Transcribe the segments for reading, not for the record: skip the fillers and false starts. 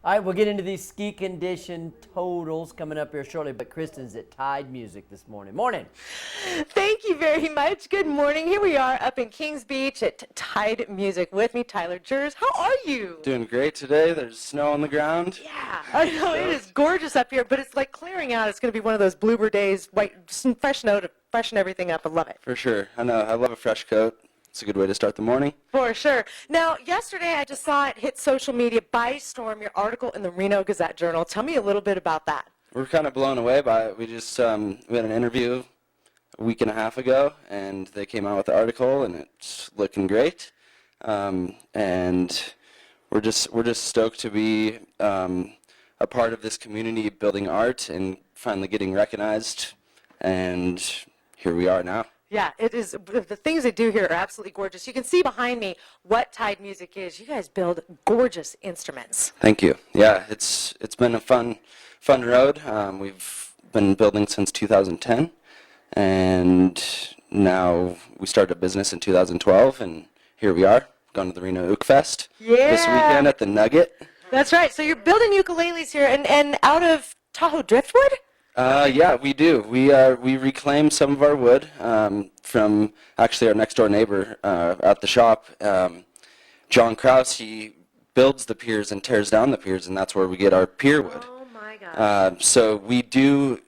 All right, we'll get into these ski condition totals coming up here shortly, but Kristen's at Tyde Music this morning. Morning. Thank you very much. Good morning. Here we are up in Kings Beach at Tyde Music. With me, Tyler Jers. How are you? Doing great today. There's snow on the ground. Yeah, I know. It is gorgeous up here, but it's like clearing out. It's going to be one of those bloober days, some fresh snow to freshen everything up. I love it. For sure. I know. I love a fresh coat. It's a good way to start the morning. For sure. Now, yesterday I just saw it hit social media by storm, your article in the Reno Gazette-Journal. Tell me a little bit about that. We're kind of blown away by it. We just we had an interview a week and a half ago, and they came out with the article, and it's looking great. And we're just stoked to be a part of this community building art and finally getting recognized. And here we are now. Yeah, it is. The things they do here are absolutely gorgeous. You can see behind me what Tyde Music is. You guys build gorgeous instruments. Thank you. Yeah, it's been a fun road. We've been building since 2010, and now we started a business in 2012, and here we are, going to the Reno Ook Fest this weekend at the Nugget. That's right. So you're building ukuleles here, and out of Tahoe driftwood? Yeah, we do. We reclaim some of our wood from actually our next door neighbor at the shop. John Krause, he builds the piers and tears down the piers, and that's where we get our pier wood. Oh my gosh. So we do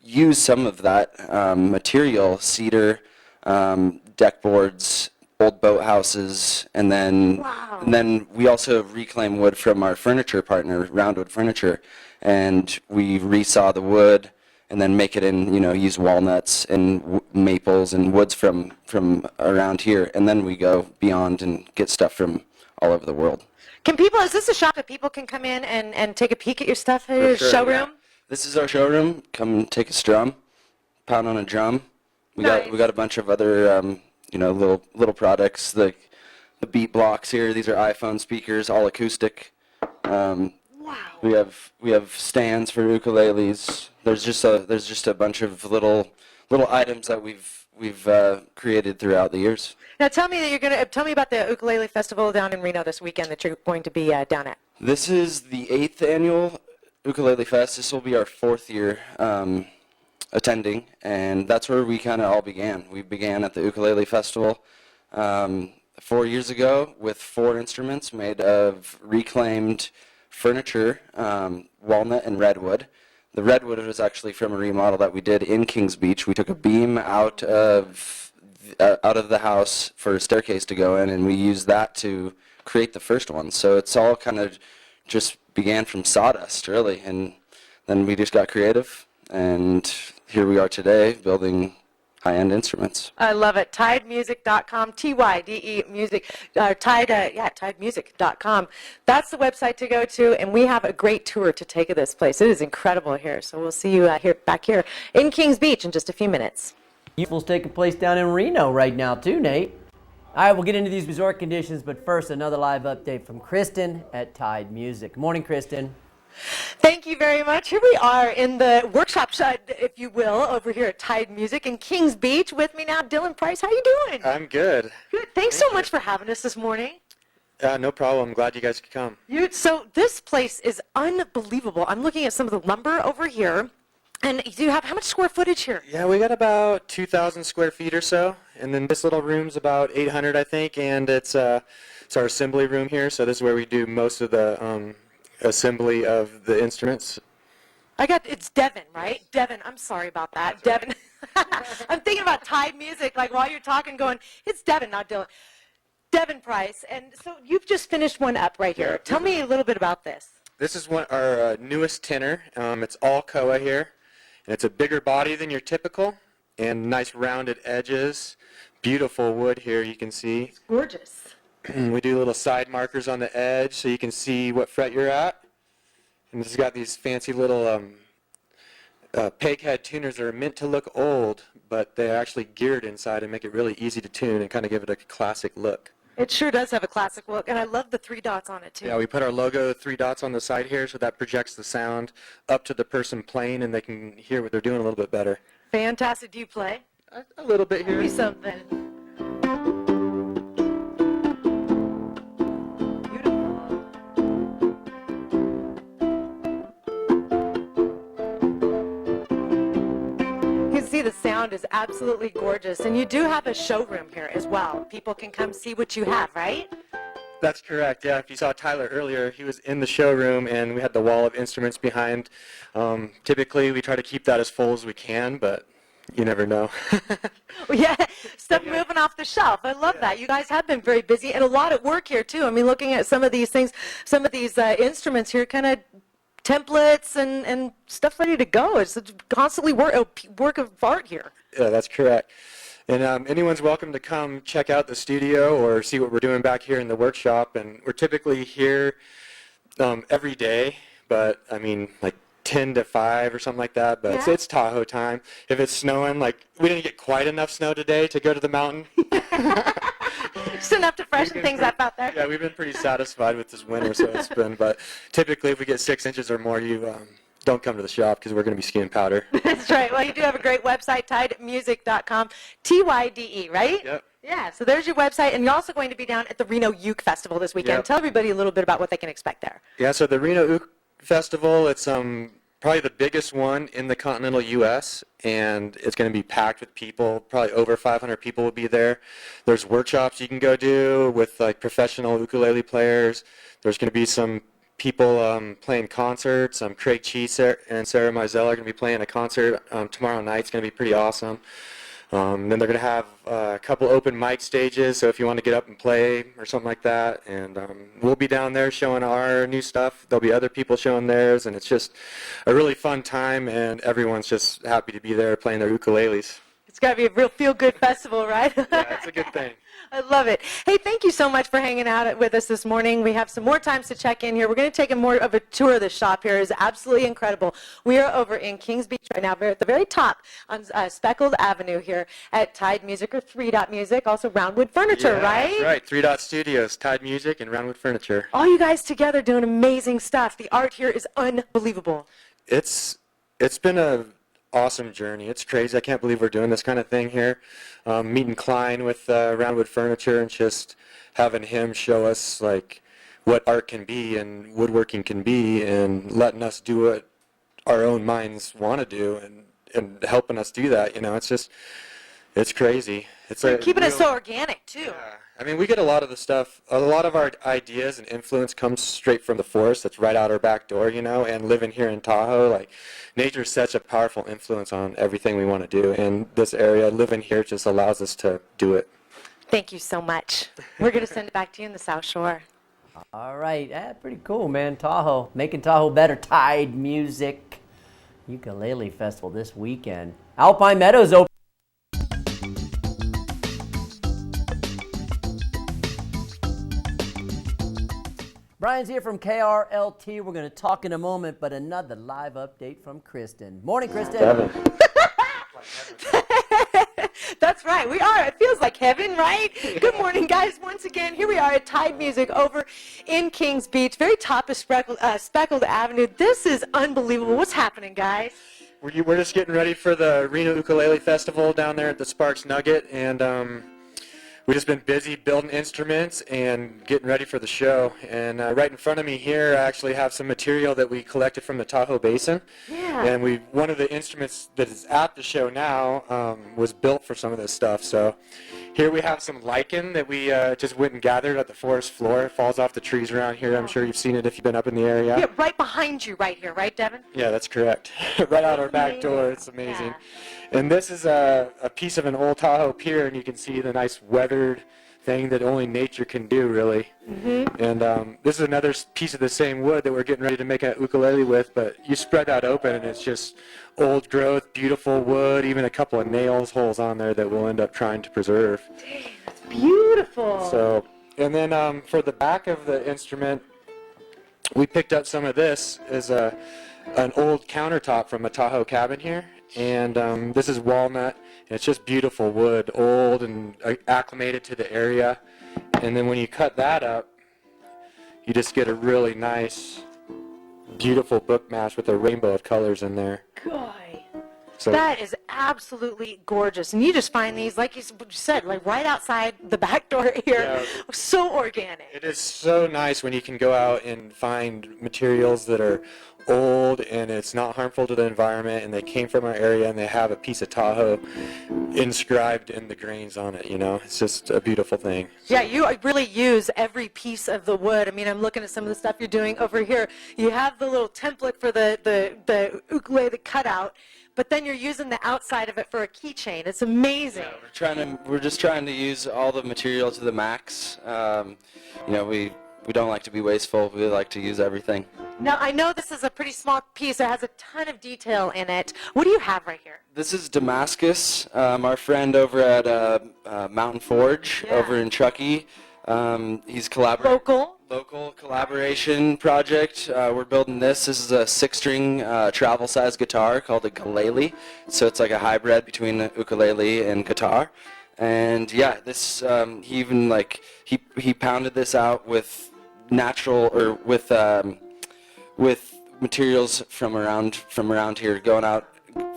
use some of that material, cedar, deck boards, old boathouses, and then we also reclaim wood from our furniture partner, Roundwood Furniture. And we resaw the wood and then make it in, use walnuts and maples and woods from around here. And then we go beyond and get stuff from all over the world. Is this a shop that people can come in and take a peek at your stuff at your showroom? Yeah. This is our showroom. Come and take a strum, pound on a drum. We got a bunch of other, little products, like the beat blocks here. These are iPhone speakers, all acoustic. Wow. We have stands for ukuleles. There's just a bunch of little items that we've created throughout the years. Now tell me about the ukulele festival down in Reno this weekend that you're going to be down at. This is the 8th annual Ukulele Fest. This will be our 4th year attending, and that's where we kind of all began. We began at the Ukulele Festival 4 years ago with 4 instruments made of reclaimed furniture, walnut and redwood. The redwood was actually from a remodel that we did in Kings Beach. We took a beam out of the house for a staircase to go in, and we used that to create the first one. So it's all kind of just began from sawdust, really, and then we just got creative, and here we are today building high-end instruments. I love it. TydeMusic.com, Tyde music, TydeMusic.com. That's the website to go to, and we have a great tour to take of this place. It is incredible here, so we'll see you back here in Kings Beach in just a few minutes. Evil's taking place down in Reno right now too, Nate. All right, we'll get into these resort conditions, but first, another live update from Kristen at Tyde Music. Morning, Kristen. Thank you very much. Here we are in the workshop, if you will, over here at Tyde Music in Kings Beach. With me now, Dylan Price. How you doing? I'm good. Good. Thanks so much for having us this morning. No problem. I'm glad you guys could come. So this place is unbelievable. I'm looking at some of the lumber over here. And do you have how much square footage here? Yeah, we got about 2,000 square feet or so. And then this little room's about 800, I think. And it's our assembly room here. So this is where we do most of the assembly of the instruments. It's Devin, right? Devin, I'm sorry about that. Devin. I'm thinking about Tyde Music, like while you're talking, going, it's Devin, not Dylan. Devin Price. And so you've just finished one up right here. Tell me a little bit about this. This is our newest tenor. It's all koa here. And it's a bigger body than your typical, and nice rounded edges. Beautiful wood here, you can see. It's gorgeous. We do little side markers on the edge so you can see what fret you're at. And this has got these fancy little peg head tuners that are meant to look old, but they're actually geared inside and make it really easy to tune and kind of give it a classic look. It sure does have a classic look, and I love the 3 dots on it, too. Yeah, we put our logo 3 dots on the side here, so that projects the sound up to the person playing, and they can hear what they're doing a little bit better. Fantastic. Do you play? A little bit here. Give me something. Beautiful. around is absolutely gorgeous. And you do have a showroom here as well. People can come see what you have, right? That's correct. Yeah, if you saw Tyler earlier, he was in the showroom, and we had the wall of instruments behind. Typically, we try to keep that as full as we can, but you never know. Well, yeah, stuff moving off the shelf. I love that. You guys have been very busy and a lot at work here, too. I mean, looking at some of these things, some of these instruments here, kind of templates and stuff ready to go. It's constantly work of art here. Yeah, that's correct. And anyone's welcome to come check out the studio or see what we're doing back here in the workshop. And we're typically here every day, but I mean, like 10 to 5 or something like that. But Yeah. it's Tahoe time. If it's snowing, like we didn't get quite enough snow today to go to the mountain. Just enough to freshen things up out there. Yeah, we've been pretty satisfied with this winter, so it's been. But typically, if we get 6 inches or more, you don't come to the shop because we're going to be skiing powder. That's right. Well, you do have a great website, tydemusic.com, Tyde, right? Yep. Yeah, so there's your website, and you're also going to be down at the Reno Uke Festival this weekend. Yep. Tell everybody a little bit about what they can expect there. Yeah, so the Reno Ook Festival, it's probably the biggest one in the continental U.S., and it's going to be packed with people. Probably over 500 people will be there. There's workshops you can go do with like professional ukulele players. There's going to be some people playing concerts. Craig Cheese and Sarah Mizell are going to be playing a concert tomorrow night. It's going to be pretty awesome. Then they're going to have a couple open mic stages, so if you want to get up and play or something like that. And we'll be down there showing our new stuff. There'll be other people showing theirs, and it's just a really fun time, and everyone's just happy to be there playing their ukuleles. It's got to be a real feel-good festival, right? Yeah, it's a good thing. I love it. Hey, thank you so much for hanging out with us this morning. We have some more times to check in here. We're going to take a more of a tour of the shop here. It's absolutely incredible. We are over in Kings Beach right now. We're at the very top on Speckled Avenue here at Tyde Music or 3 Dot Music, also Roundwood Furniture, Yeah, right? that's right. 3 Dot Studios, Tyde Music, and Roundwood Furniture. All you guys together doing amazing stuff. The art here is unbelievable. It's been a awesome journey. It's crazy. I can't believe we're doing this kind of thing here. Meeting Klein with Roundwood Furniture and just having him show us like what art can be and woodworking can be, and letting us do what our own minds want to do, and helping us do that. You know, it's crazy. It's You're keeping it so organic, too. Yeah. I mean, we get a lot of the stuff, a lot of our ideas and influence comes straight from the forest that's right out our back door, you know, and living here in Tahoe, like, nature's such a powerful influence on everything we want to do, and this area, living here just allows us to do it. Thank you so much. We're going to send it back to you in the South Shore. All right, pretty cool, man. Tahoe, making Tahoe better. Tyde Music Ukulele Festival this weekend. Alpine Meadows open. Brian's here from KRLT. We're going to talk in a moment, but another live update from Kristen. Morning, Kristen. That's right. We are. It feels like heaven, right? Good morning, guys. Once again, here we are at Tyde Music over in Kings Beach, very top of Speckled Avenue. This is unbelievable. What's happening, guys? We're just getting ready for the Reno Ukulele Festival down there at the Sparks Nugget, and we've just been busy building instruments and getting ready for the show. And right in front of me here, I actually have some material that we collected from the Tahoe Basin. Yeah. And one of the instruments that is at the show now was built for some of this stuff. So here we have some lichen that we just went and gathered at the forest floor. It falls off the trees around here. I'm sure you've seen it if you've been up in the area. Yeah, right behind you right here, right, Devin? Yeah, that's correct. Right out our back door. It's amazing. Yeah. And this is a piece of an old Tahoe pier, and you can see the nice weathered thing that only nature can do, really. Mm-hmm. And this is another piece of the same wood that we're getting ready to make a ukulele with, but you spread that open, and it's just old growth, beautiful wood, even a couple of nails holes on there that we'll end up trying to preserve. Dang, that's beautiful. So, and then for the back of the instrument, we picked up some of this as an old countertop from a Tahoe cabin here. And this is walnut, and it's just beautiful wood, old and acclimated to the area. And then when you cut that up, you just get a really nice, beautiful book mash with a rainbow of colors in there. Boy, So that is absolutely gorgeous. And you just find these, like you said, like right outside the back door here. Yeah. So organic. it is so nice when you can go out and find materials that are old and it's not harmful to the environment, and they came from our area, and they have a piece of Tahoe inscribed in the grains on it. It's just a beautiful thing. Yeah, you really use every piece of the wood. I mean, I'm looking at some of the stuff you're doing over here. You have the little template for the ukulele cutout, but then you're using the outside of it for a keychain. It's amazing. Yeah, we're just trying to use all the material to the max. We don't like to be wasteful. We like to use everything. Now, I know this is a pretty small piece. It has a ton of detail in it. What do you have right here? This is Damascus, our friend over at Mountain Forge over in Truckee. He's local collaboration project. We're building this. This is a 6-string travel-size guitar called a ukulele. So it's like a hybrid between a ukulele and guitar. And yeah, this he even he pounded this out with natural or with materials from around here, going out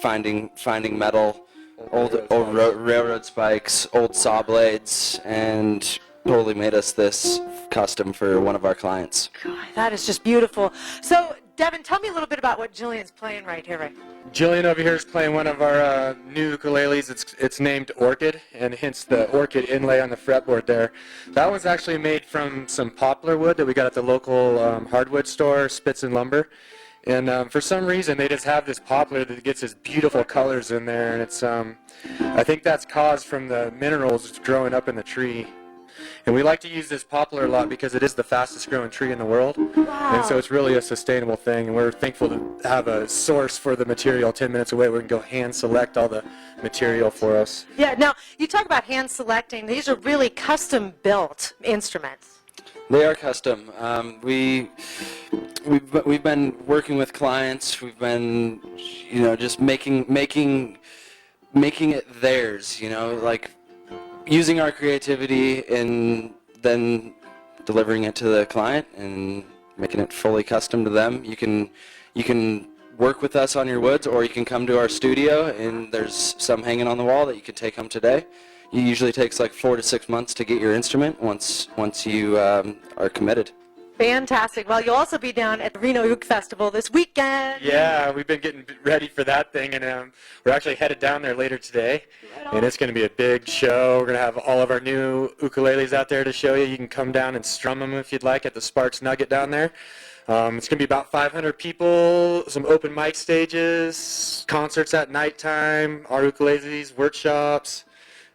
finding metal, old railroad spikes, old saw blades, and totally made us this custom for one of our clients. God, that is just beautiful. So, Devin, tell me a little bit about what Jillian's playing right here. Right? Jillian over here is playing one of our new ukuleles. It's named Orchid, and hence the orchid inlay on the fretboard there. That one's actually made from some poplar wood that we got at the local hardwood store, Spitz and Lumber. And for some reason, they just have this poplar that gets this beautiful colors in there, and it's I think that's caused from the minerals growing up in the tree. And we like to use this poplar a lot because it is the fastest growing tree in the world. Wow. And so it's really a sustainable thing. And we're thankful to have a source for the material 10 minutes away where we can go hand select all the material for us. Yeah, now, you talk about hand selecting. These are really custom built instruments. They are custom. We've been working with clients. We've been, just making it theirs. Like using our creativity and then delivering it to the client and making it fully custom to them. You can work with us on your woods, or you can come to our studio, and there's some hanging on the wall that you could take home today. It usually takes like 4 to 6 months to get your instrument once you are committed. Fantastic. Well, you'll also be down at the Reno Uke Festival this weekend. Yeah, we've been getting ready for that thing, and we're actually headed down there later today. And it's going to be a big show. We're going to have all of our new ukuleles out there to show you. You can come down and strum them if you'd like at the Sparks Nugget down there. It's going to be about 500 people, some open mic stages, concerts at nighttime, our ukuleles, workshops.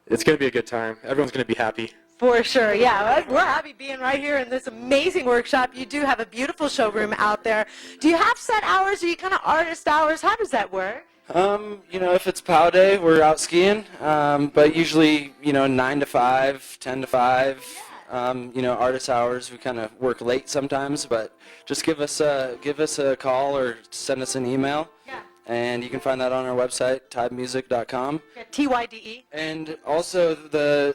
It's going to be a good time. Everyone's going to be happy. For sure, yeah. We're happy being right here in this amazing workshop. You do have a beautiful showroom out there. Do you have set hours? Are you kind of artist hours? How does that work? If it's POW day, we're out skiing. But usually, 9 to 5, 10 to 5. Artist hours, we kind of work late sometimes, but just give us a call or send us an email. Yeah. And you can find that on our website, tydemusic.com. Yeah, TYDE. And also the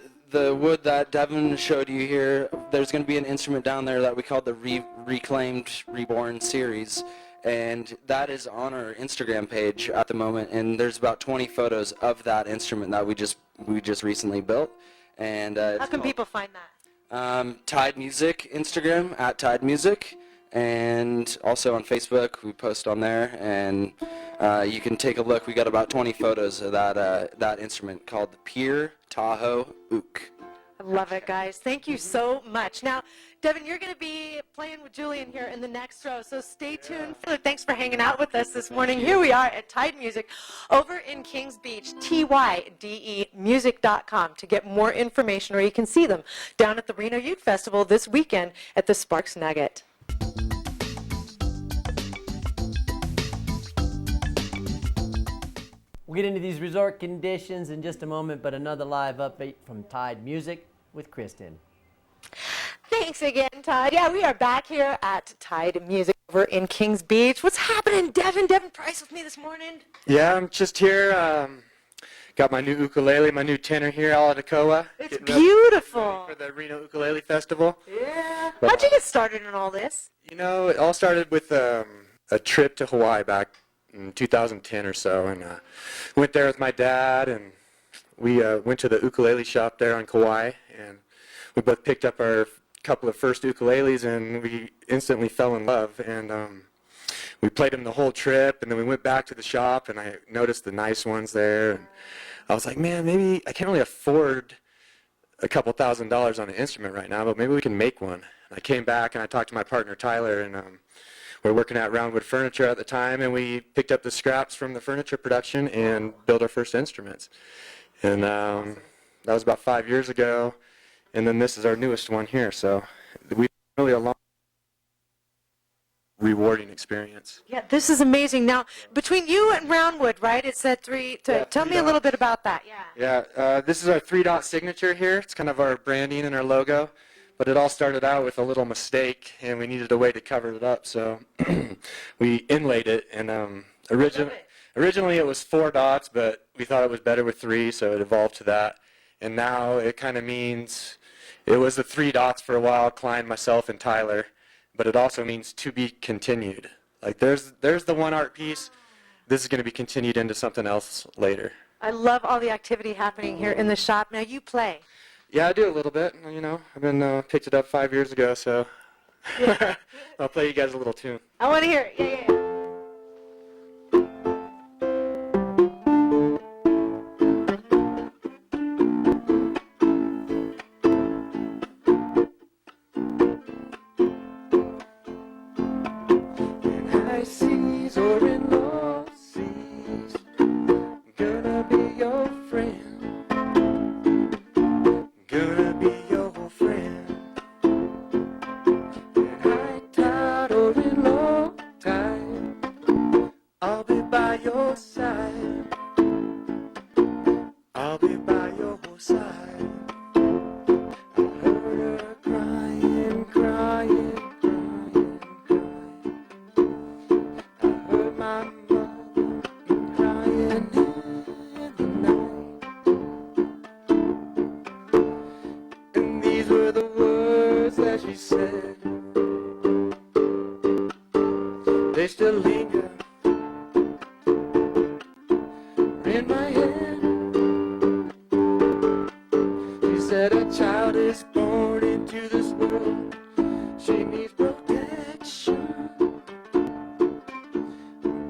wood that Devin showed you here, there's going to be an instrument down there that we call the Reclaimed Reborn series, and that is on our Instagram page at the moment, and there's about 20 photos of that instrument that we just recently built. And How can people find that? Tyde Music Instagram at Tyde Music, and also on Facebook we post on there, and you can take a look. We got about 20 photos of that instrument called the Pure Tahoe Uke. I love it, guys. Thank you so much. Now, Devin, you're going to be playing with Julian here in the next row, so stay tuned. Thanks for hanging out with us this morning. Here we are at Tyde Music over in Kings Beach, TYDEmusic.com to get more information, or you can see them down at the Reno Uke Festival this weekend at the Sparks Nugget. We'll get into these resort conditions in just a moment, but another live update from Tyde Music with Kristen. Thanks again, Tyde. Yeah, we are back here at Tyde Music over in Kings Beach. What's happening, Devin? Devin Price with me this morning. Yeah, I'm just here. Got my new ukulele, my new tenor here, all at Tahoe. It's beautiful. For the Reno Ukulele Festival. Yeah. How'd you get started in all this? It all started with a trip to Hawaii back in 2010 or so, and went there with my dad, and we went to the ukulele shop there on Kauai, and we both picked up our couple of first ukuleles, and we instantly fell in love, and we played them the whole trip, and then we went back to the shop, and I noticed the nice ones there. And I was like, man, maybe I can't really afford a couple $1,000s on an instrument right now, but maybe we can make one. And I came back, and I talked to my partner, Tyler, and we were working at Roundwood Furniture at the time, and we picked up the scraps from the furniture production and built our first instruments. And that was about 5 years ago, and then this is our newest one here. So we really a long, rewarding experience. Yeah, this is amazing. Now, between you and Roundwood, right, it said tell me a little bit about that. Yeah, this is our 3-dot signature here. It's kind of our branding and our logo, but it all started out with a little mistake, and we needed a way to cover it up, so we inlaid it, and originally it was 4 dots, but we thought it was better with 3, so it evolved to that, and now it kind of means, it was the 3 dots for a while, Klein, myself, and Tyler, but it also means to be continued. Like there's the one art piece, this is going to be continued into something else later. I love all the activity happening here in the shop. Now, you play. Yeah, I do a little bit. You know, I've been picked it up 5 years ago, so Yeah. I'll play you guys a little tune. I want to hear it. Yeah. High seas or in low seas, gonna be your friend, gonna be your friend. In high tide or in low tide, I'll be by your side, I'll be by your side. I heard her crying, crying, crying, crying. I heard my mother crying in the night, and these were the words that she said. They still linger in my head. She said a child is born into this world, she needs protection.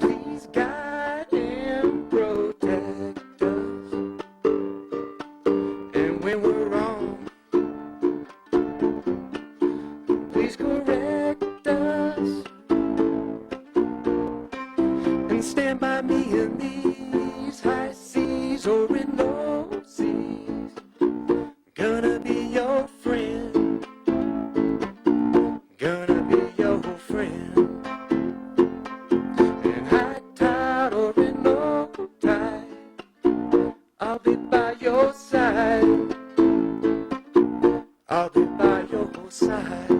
Please guide and protect us. And when we're wrong, please correct us. And stand by me in these high seas or in low seas. Gonna be your friend, gonna be your friend. In high tide or in low tide, I'll be by your side, I'll be by your side.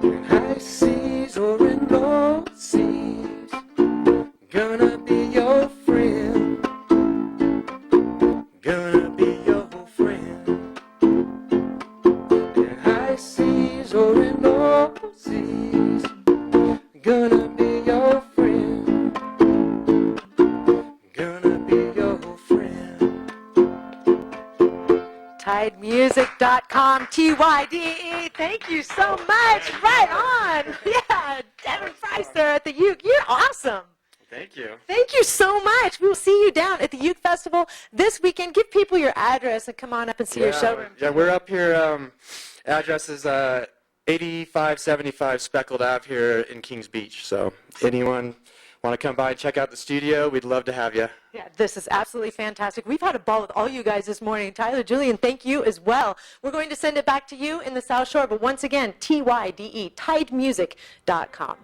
In high seas or in low seas, gonna be your friend, gonna be your friend. In high seas or in low seas, gonna be your friend, gonna be your friend. TydeMusic.com, Tyde. Thank you so much. Right on. Yeah, Devin Price there at the Uke. You're awesome. Thank you. Thank you so much. We will see you down at the Uke Festival this weekend. Give people your address and come on up and see your showroom. Yeah, we're up here. Address is 8575 Speckled Ave here in Kings Beach. So anyone want to come by and check out the studio, we'd love to have you. Yeah, this is absolutely fantastic. We've had a ball with all you guys this morning. Tyler, Julian, thank you as well. We're going to send it back to you in the South Shore, but once again, TYDE, TydeMusic.com.